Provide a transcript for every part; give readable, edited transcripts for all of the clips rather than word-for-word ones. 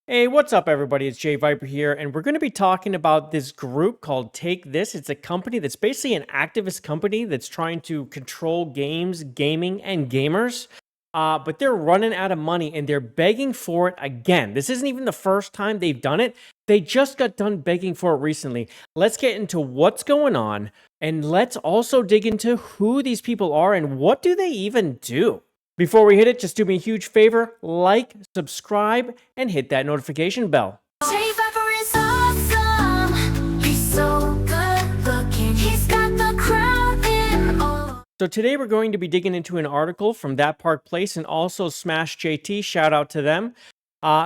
Hey, what's up, everybody? It's JayViper here, and we're going to be talking about this group called Take This. It's a company that's basically an activist company that's trying to control games, gaming, and gamers. But they're running out of money and they're begging for it again. This isn't even the first time they've done it. They just got done begging for it recently. Let's get into what's going on, and let's also dig into who these people are and what do they even do. Before we hit it, just do me a huge favor, like, subscribe, and hit that notification bell. JayViper is awesome. He's so good looking. He's got the crowd in awe. So today we're going to be digging into an article from That Park Place and also Smash JT. Shout out to them.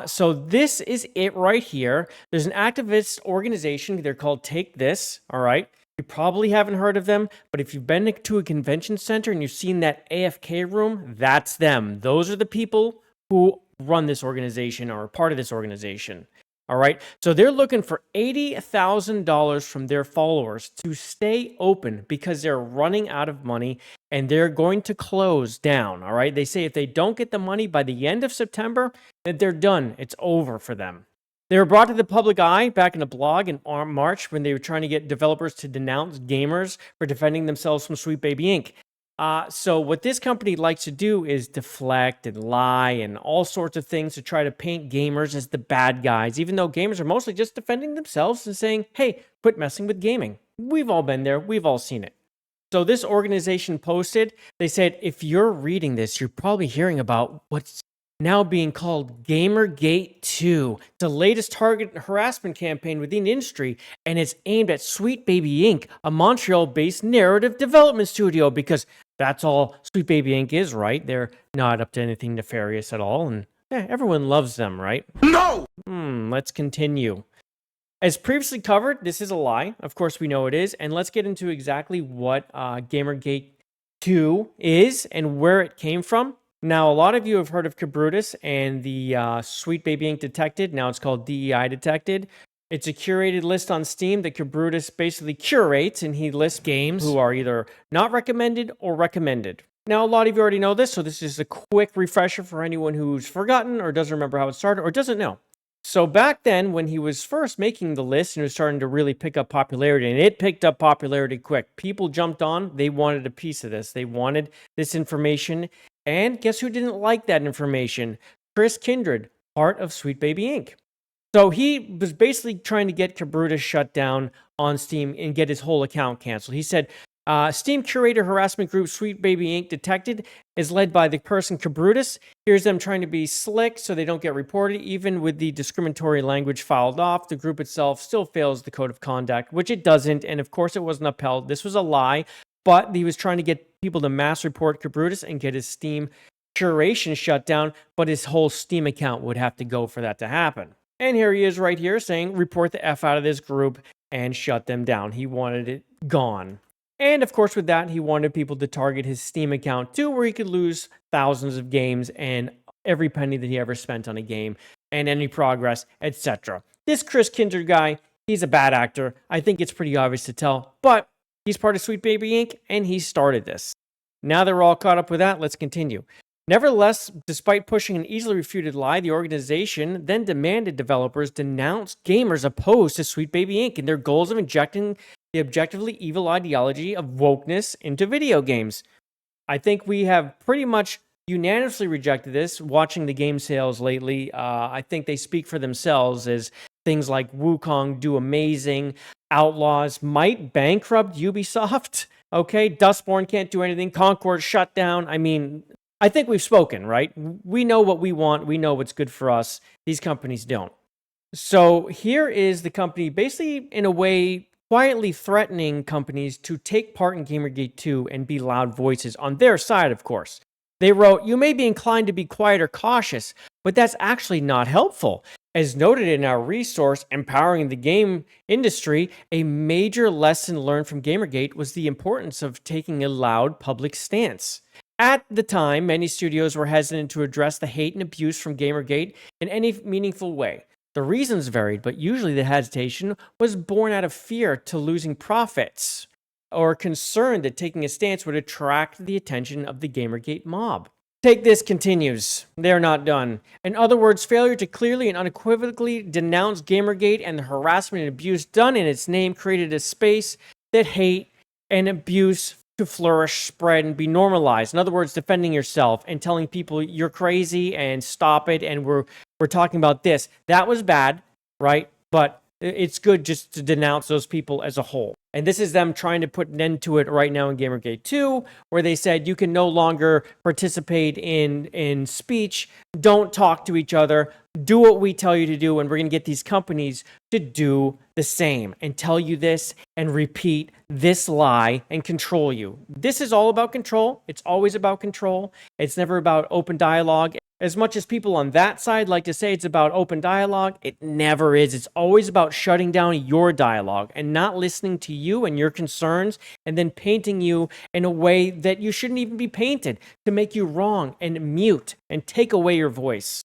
So this is it right here. There's an activist organization. They're called Take This. All right. You probably haven't heard of them, but if you've been to a convention center and you've seen that AFK room, that's them. Those are the people who run this organization or are part of this organization. All right. So they're looking for $80,000 from their followers to stay open because they're running out of money and they're going to close down. All right. They say if they don't get the money by the end of September, that they're done. It's over for them. They were brought to the public eye back in a blog in March when they were trying to get developers to denounce gamers for defending themselves from Sweet Baby Inc. So what this company likes to do is deflect and lie and all sorts of things to try to paint gamers as the bad guys, even though gamers are mostly just defending themselves and saying, hey, quit messing with gaming. We've all been there. We've all seen it. So this organization posted, they said, if you're reading this, you're probably hearing about what's now being called Gamergate 2. It's the latest target harassment campaign within the industry, and it's aimed at Sweet Baby Inc., a Montreal-based narrative development studio, because that's all Sweet Baby Inc. is, right? They're not up to anything nefarious at all, and everyone loves them, right? No! Let's continue. As previously covered, this is a lie. Of course, we know it is, and let's get into exactly what Gamergate 2 is and where it came from. Now, a lot of you have heard of Cabrutus and the Sweet Baby Inc. Detected. Now it's called DEI Detected. It's a curated list on Steam that Cabrutus basically curates, and he lists games who are either not recommended or recommended. Now, a lot of you already know this, so this is a quick refresher for anyone who's forgotten or doesn't remember how it started or doesn't know. So back then, when he was first making the list and it was starting to really pick up popularity, and it picked up popularity quick, people jumped on. They wanted a piece of this. They wanted this information. And guess who didn't like that information? Chris Kindred, part of Sweet Baby Inc. So he was basically trying to get Cabrutus shut down on Steam and get his whole account canceled. He said, Steam curator harassment group Sweet Baby Inc. Detected is led by the person Cabrutus. Here's them trying to be slick so they don't get reported. Even with the discriminatory language filed off, the group itself still fails the code of conduct, which it doesn't. And of course, it wasn't upheld. This was a lie. But he was trying to get people to mass report Cabrutus and get his Steam curation shut down, but his whole Steam account would have to go for that to happen. And here he is right here saying, report the F out of this group and shut them down. He wanted it gone. And of course, with that, he wanted people to target his Steam account too, where he could lose thousands of games and every penny that he ever spent on a game and any progress, etc. This Chris Kindred guy, he's a bad actor. I think it's pretty obvious to tell, but he's part of Sweet Baby Inc., and he started this. Now that we're all caught up with that, let's continue. Nevertheless, despite pushing an easily refuted lie, the organization then demanded developers denounce gamers opposed to Sweet Baby Inc. and their goals of injecting the objectively evil ideology of wokeness into video games. I think we have pretty much unanimously rejected this, watching the game sales lately. I think they speak for themselves as things like Wukong do amazing, Outlaws might bankrupt Ubisoft, okay? Dustborn can't do anything, Concord shut down. I mean, I think we've spoken, right? We know what we want, we know what's good for us. These companies don't. So here is the company basically, in a way, quietly threatening companies to take part in Gamergate 2 and be loud voices on their side, of course. They wrote, you may be inclined to be quiet or cautious, but that's actually not helpful. As noted in our resource, Empowering the Game Industry, a major lesson learned from Gamergate was the importance of taking a loud public stance. At the time, many studios were hesitant to address the hate and abuse from Gamergate in any meaningful way. The reasons varied, but usually the hesitation was born out of fear to losing profits or concern that taking a stance would attract the attention of the Gamergate mob. Take This continues. They're not done. In other words, failure to clearly and unequivocally denounce Gamergate and the harassment and abuse done in its name created a space that hate and abuse to flourish, spread, and be normalized. In other words, defending yourself and telling people you're crazy and stop it, and we're talking about this. That was bad, right? But it's good just to denounce those people as a whole. And this is them trying to put an end to it right now in Gamergate 2, where they said you can no longer participate in speech, don't talk to each other, do what we tell you to do, and we're going to get these companies to do the same and tell you this and repeat this lie and control you. This is all about control. It's always about control. It's never about open dialogue. As much as people on that side like to say it's about open dialogue, it never is. It's always about shutting down your dialogue and not listening to you and your concerns, and then painting you in a way that you shouldn't even be painted, to make you wrong and mute and take away your voice.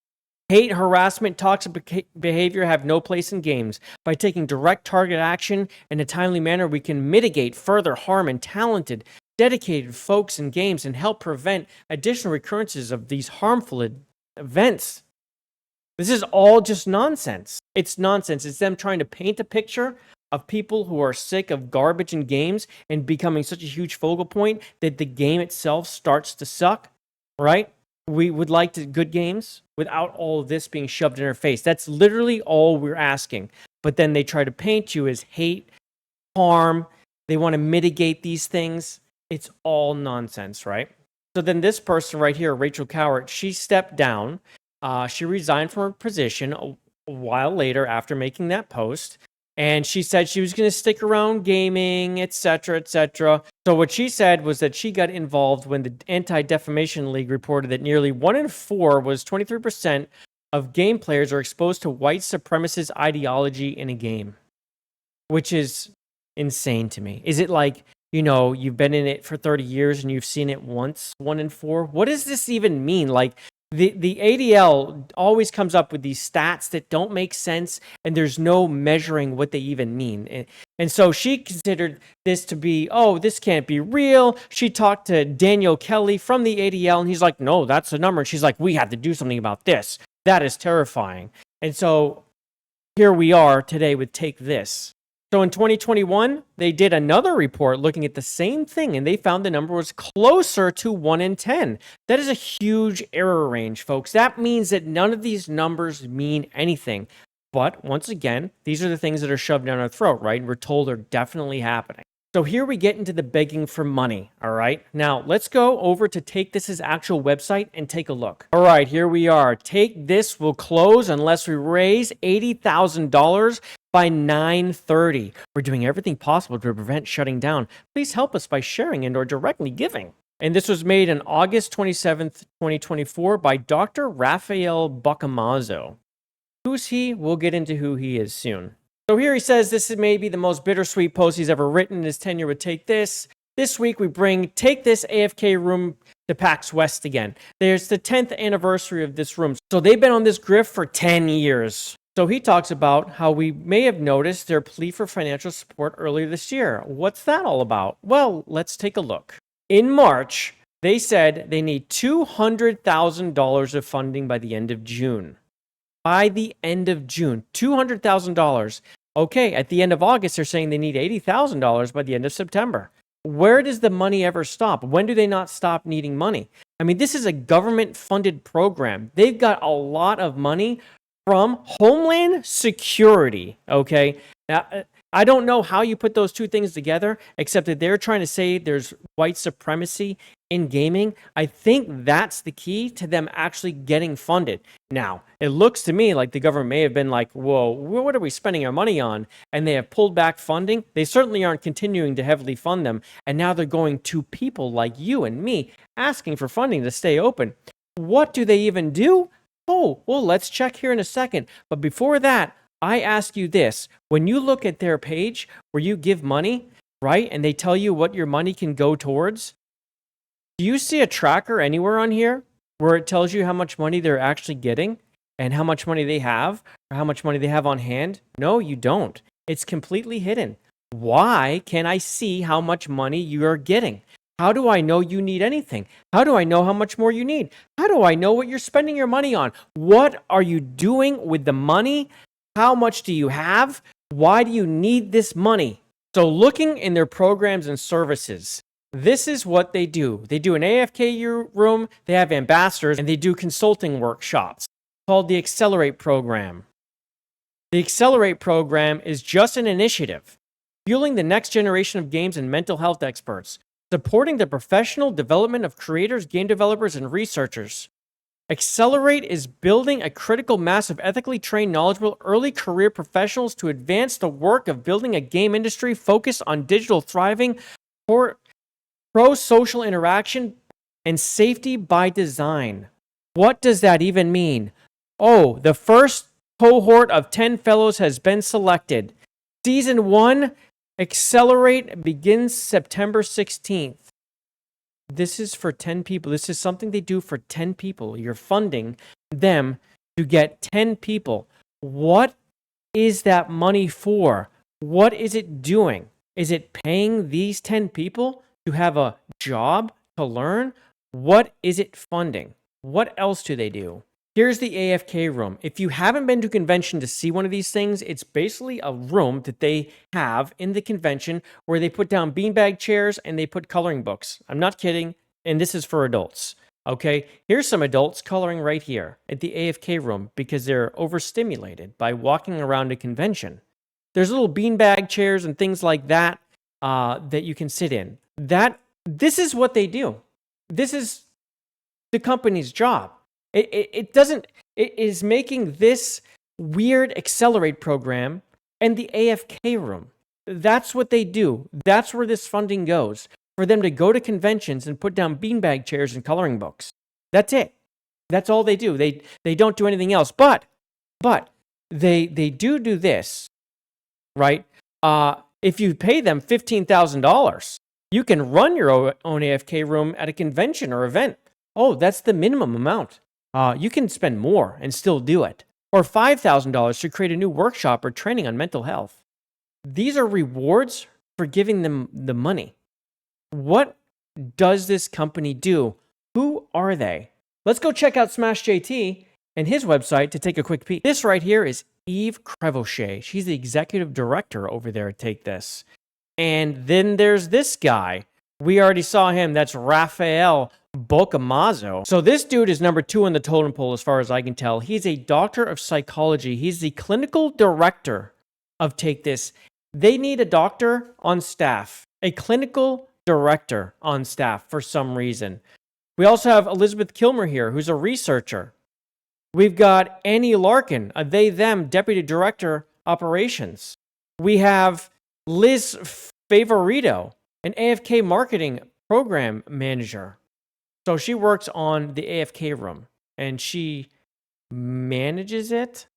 Hate, harassment, toxic behavior have no place in games. By taking direct target action in a timely manner, we can mitigate further harm in talented, dedicated folks in games and help prevent additional recurrences of these harmful events. This is all just nonsense. It's nonsense. It's them trying to paint a picture of people who are sick of garbage in games and becoming such a huge focal point that the game itself starts to suck, right? We would like good games without all of this being shoved in our face. That's literally all we're asking. But then they try to paint you as hate, harm. They want to mitigate these things. It's all nonsense, right? So then this person right here, Rachel Cowart, she stepped down. She resigned from her position a while later after making that post. And she said she was going to stick around gaming, etc., etc. So what she said was that she got involved when the Anti-Defamation League reported that nearly 1 in 4 was 23% of game players are exposed to white supremacist ideology in a game, which is insane to me. Is it like, you've been in it for 30 years and you've seen it once, 1 in 4? What does this even mean? Like, the ADL always comes up with these stats that don't make sense, and there's no measuring what they even mean. And so she considered this to be, this can't be real. She talked to Daniel Kelly from the ADL, and he's like, no, that's the number. And she's like, we have to do something about this. That is terrifying. And so here we are today with Take This. So in 2021, they did another report looking at the same thing, and they found the number was closer to 1 in 10. That is a huge error range, folks. That means that none of these numbers mean anything. But once again, these are the things that are shoved down our throat, right? And we're told are definitely happening. So here we get into the begging for money, all right? Now, let's go over to Take This's actual website and take a look. All right, here we are. Take This will close unless we raise $80,000 by 9:30. We're doing everything possible to prevent shutting down. Please help us by sharing and or directly giving. And this was made on August 27th, 2024 by Dr. Rafael Bacamazzo. Who's he? We'll get into who he is soon. So here he says this is maybe the most bittersweet post he's ever written in his tenure with Take This. This week we bring Take This AFK Room to PAX West again. There's the 10th anniversary of this room. So they've been on this grift for 10 years. So he talks about how we may have noticed their plea for financial support earlier this year. What's that all about? Well, let's take a look. In March, they said they need $200,000 of funding by the end of June. By the end of June, $200,000. Okay, at the end of August, they're saying they need $80,000 by the end of September. Where does the money ever stop? When do they not stop needing money? I mean, this is a government-funded program. They've got a lot of money from Homeland Security, okay? Now, I don't know how you put those two things together, except that they're trying to say there's white supremacy in gaming. I think that's the key to them actually getting funded. Now, it looks to me like the government may have been like, whoa, what are we spending our money on? And they have pulled back funding. They certainly aren't continuing to heavily fund them. And now they're going to people like you and me asking for funding to stay open. What do they even do? Oh, well, let's check here in a second. But before that, I ask you this. When you look at their page where you give money, right, and they tell you what your money can go towards, do you see a tracker anywhere on here where it tells you how much money they're actually getting and how much money they have or how much money they have on hand? No, you don't. It's completely hidden. Why can't I see how much money you are getting? How do I know you need anything? How do I know how much more you need? How do I know what you're spending your money on? What are you doing with the money? How much do you have? Why do you need this money? So looking in their programs and services, this is what they do. They do an AFK room, they have ambassadors, and they do consulting workshops called the Accelerate Program. The Accelerate Program is just an initiative fueling the next generation of games and mental health experts, supporting the professional development of creators, game developers, and researchers. Accelerate is building a critical mass of ethically trained, knowledgeable, early career professionals to advance the work of building a game industry focused on digital thriving, pro-social interaction, and safety by design. What does that even mean? Oh, the first cohort of 10 fellows has been selected. Season 1, Accelerate, begins September 16th. This is for 10 people. This is something they do for 10 people. You're funding them to get 10 people. What is that money for? What is it doing? Is it paying these 10 people to have a job to learn? What is it funding? What else do they do? Here's the AFK room. If you haven't been to a convention to see one of these things, it's basically a room that they have in the convention where they put down beanbag chairs and they put coloring books. I'm not kidding. And this is for adults. Okay, here's some adults coloring right here at the AFK room because they're overstimulated by walking around a convention. There's little beanbag chairs and things like that that you can sit in. This is what they do. This is the company's job. It is making this weird Accelerate program and the AFK room. That's what they do. That's where this funding goes. For them to go to conventions and put down beanbag chairs and coloring books. That's it. That's all they do. They don't do anything else. But they do this, right? If you pay them $15,000, you can run your own AFK room at a convention or event. Oh, that's the minimum amount. You can spend more and still do it. Or $5,000 to create a new workshop or training on mental health. These are rewards for giving them the money. What does this company do? Who are they? Let's go check out Smash JT and his website to take a quick peek. This right here is Eve Crevauchet. She's the executive director over there at Take This. And then there's this guy. We already saw him. That's Rafael Bocamazzo. So this dude is number 2 on the totem pole as far as I can tell. He's a doctor of psychology. He's the clinical director of Take This. They need a doctor on staff, a clinical director on staff for some reason. We also have Elizabeth Kilmer here, who's a researcher. We've got Annie Larkin, a they-them deputy director operations. We have Liz Favorito, an AFK marketing program manager. So she works on the AFK room and she manages it.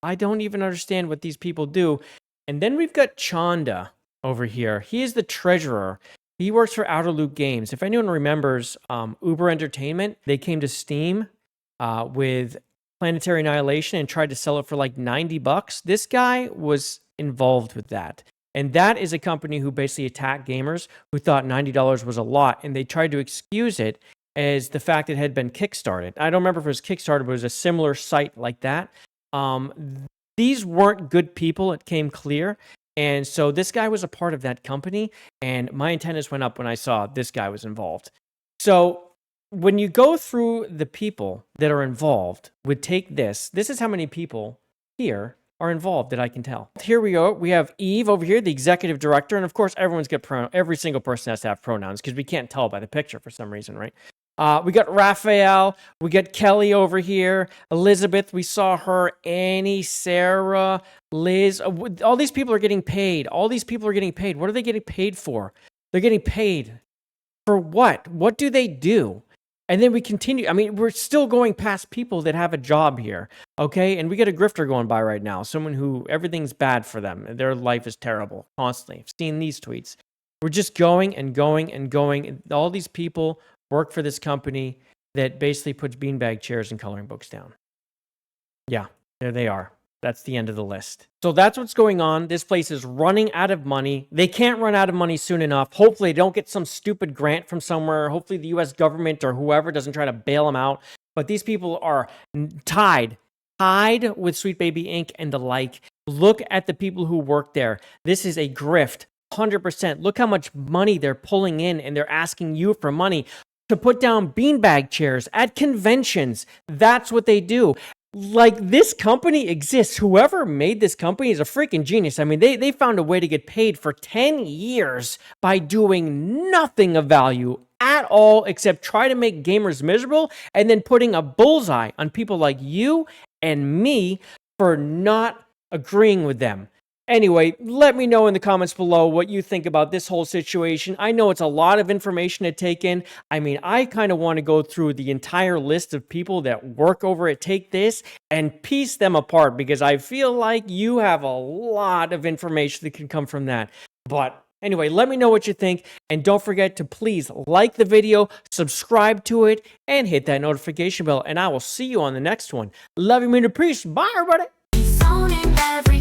I don't even understand what these people do. And then we've got Chanda over here. He is the treasurer. He works for Outer Loop Games. If anyone remembers Uber Entertainment, they came to Steam with Planetary Annihilation and tried to sell it for like $90. This guy was involved with that. And that is a company who basically attacked gamers who thought $90 was a lot. And they tried to excuse it as the fact it had been kickstarted. I don't remember if it was Kickstarter, but it was a similar site like that. These weren't good people. It came clear. And so this guy was a part of that company, and my antennas went up when I saw this guy was involved. So when you go through the people that are involved with Take This, this is how many people here are involved that I can tell. Here we go. We have Eve over here, the executive director, and of course, everyone's got pronouns. Every single person has to have pronouns because we can't tell by the picture for some reason, right? We got Raphael, we got Kelly over here, Elizabeth, we saw her, Annie, Sarah, Liz. All these people are getting paid. All these people are getting paid. What are they getting paid for? They're getting paid for what? What do they do? And then we continue. I mean, we're still going past people that have a job here, okay? And we get a grifter going by right now, someone who everything's bad for them. Their life is terrible constantly. I've seen these tweets. We're just going and going and going. All these people work for this company that basically puts beanbag chairs and coloring books down. Yeah, there they are. That's the end of the list. So that's what's going on. This place is running out of money. They can't run out of money soon enough. Hopefully, they don't get some stupid grant from somewhere. Hopefully, the US government or whoever doesn't try to bail them out. But these people are tied with Sweet Baby Inc. and the like. Look at the people who work there. This is a grift, 100%. Look how much money they're pulling in, and they're asking you for money to put down beanbag chairs at conventions. That's what they do. Like, this company exists. Whoever made this company is a freaking genius. I mean, they found a way to get paid for 10 years by doing nothing of value at all except try to make gamers miserable and then putting a bullseye on people like you and me for not agreeing with them. Anyway, let me know in the comments below what you think about this whole situation. I know it's a lot of information to take in. I mean, I kind of want to go through the entire list of people that work over at Take This and piece them apart because I feel like you have a lot of information that can come from that. But anyway, let me know what you think. And don't forget to please like the video, subscribe to it, and hit that notification bell. And I will see you on the next one. Love you, mean to peace. Bye, everybody. He's owning every